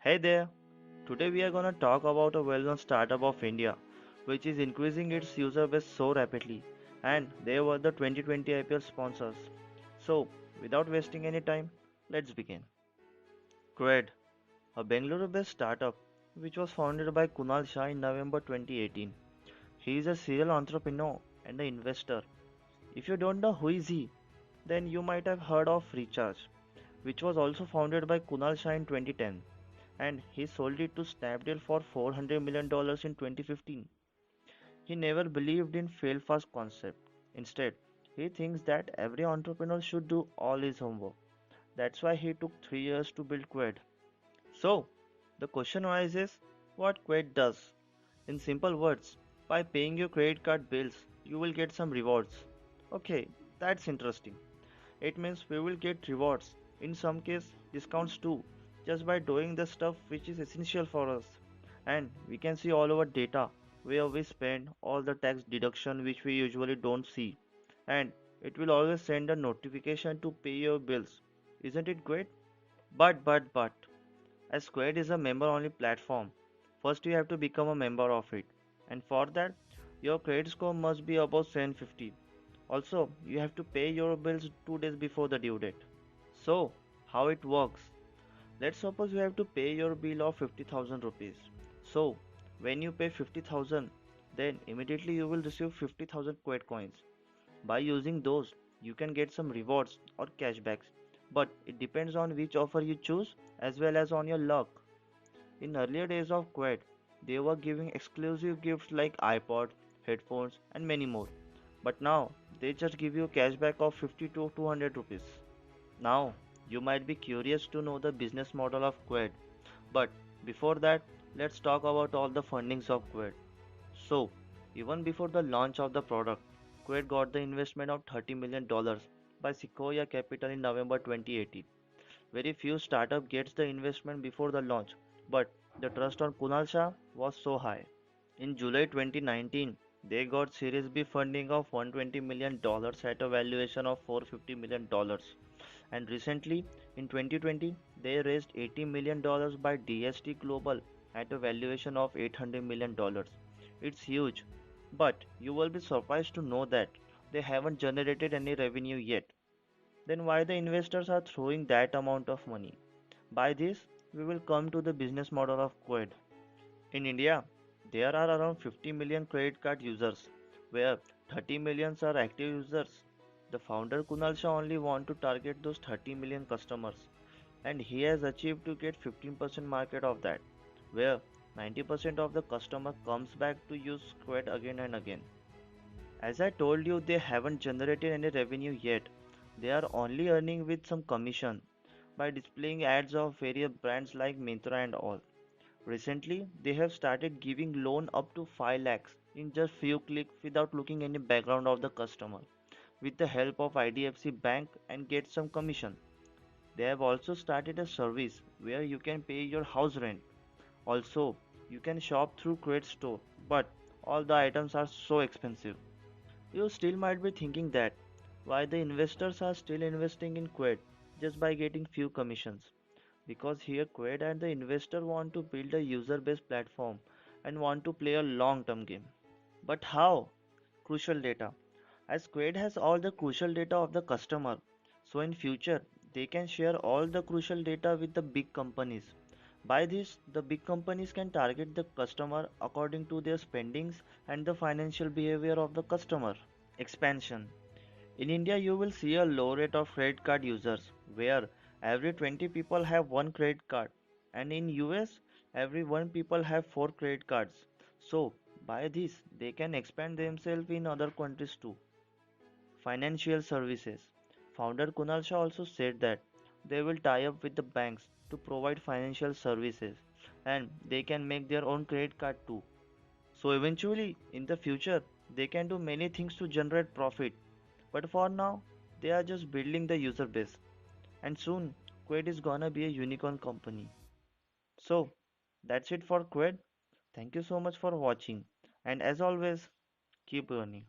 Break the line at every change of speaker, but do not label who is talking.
Hey there! Today we are gonna talk about a well-known startup of India, which is increasing its user base so rapidly, and they were the 2020 IPL sponsors. So, without wasting any time, let's begin. Cred, a Bangalore-based startup, which was founded by Kunal Shah in November 2018. He is a serial entrepreneur and an investor. If you don't know who is he, then you might have heard of Recharge, which was also founded by Kunal Shah in 2010, and he sold it to Snapdeal for $400 million in 2015. He never believed in fail fast concept. Instead, he thinks that every entrepreneur should do all his homework. That's why he took 3 years to build Qued. So, the question arises, what Qued does? In simple words, by paying your credit card bills, you will get some rewards. Okay, that's interesting. It means we will get rewards, in some case discounts too, just by doing the stuff which is essential for us. And we can see all our data, where we spend, all the tax deduction which we usually don't see. And it will always send a notification to pay your bills. Isn't it great? But, as Squared is a member only platform, first you have to become a member of it. And for that, your credit score must be above 750. Also, you have to pay your bills 2 days before the due date. So, how it works? Let's suppose you have to pay your bill of 50,000 rupees. So, when you pay 50,000, then immediately you will receive 50,000 Quid coins. By using those, you can get some rewards or cashbacks. But it depends on which offer you choose as well as on your luck. In earlier days of Quid, they were giving exclusive gifts like iPod, headphones, and many more. But now, they just give you a cashback of 50 to 200 rupees. Now, you might be curious to know the business model of Quid. But before that, let's talk about all the fundings of Quid. So, even before the launch of the product, Quid got the investment of $30 million by Sequoia Capital in November 2018. Very few startup gets the investment before the launch, but the trust on Kunal Shah was so high. In July 2019, they got Series B funding of $120 million at a valuation of $450 million. And recently, in 2020, they raised $80 million by DST Global at a valuation of $800 million. It's huge, but you will be surprised to know that they haven't generated any revenue yet. Then why the investors are throwing that amount of money? By this, we will come to the business model of Quid. In India, there are around 50 million credit card users, where 30 millions are active users. The founder Kunal Shah only want to target those 30 million customers, and he has achieved to get 15% market of that, where 90% of the customer comes back to use Quid again and again. As I told you, they haven't generated any revenue yet. They are only earning with some commission by displaying ads of various brands like Myntra and all. Recently, they have started giving loan up to 5 lakhs in just few clicks without looking any background of the customer with the help of IDFC Bank and get some commission. They have also started a service where you can pay your house rent. Also, you can shop through Cred store, but all the items are so expensive. You still might be thinking that why the investors are still investing in Quid just by getting few commissions. Because here Quid and the investor want to build a user-based platform and want to play a long-term game. But how? Crucial data. As Quid has all the crucial data of the customer, so in future they can share all the crucial data with the big companies. By this, the big companies can target the customer according to their spendings and the financial behavior of the customer. Expansion. In India, you will see a low rate of credit card users, where every 20 people have one credit card, and in US, every one people have four credit cards. So, by this, they can expand themselves in other countries too. Financial services. Founder Kunal Shah also said that they will tie up with the banks to provide financial services, and they can make their own credit card too. So eventually, in the future, they can do many things to generate profit. But for now, they are just building the user base. And soon, Quid is gonna be a unicorn company. So, that's it for Quid. Thank you so much for watching. And as always, keep learning.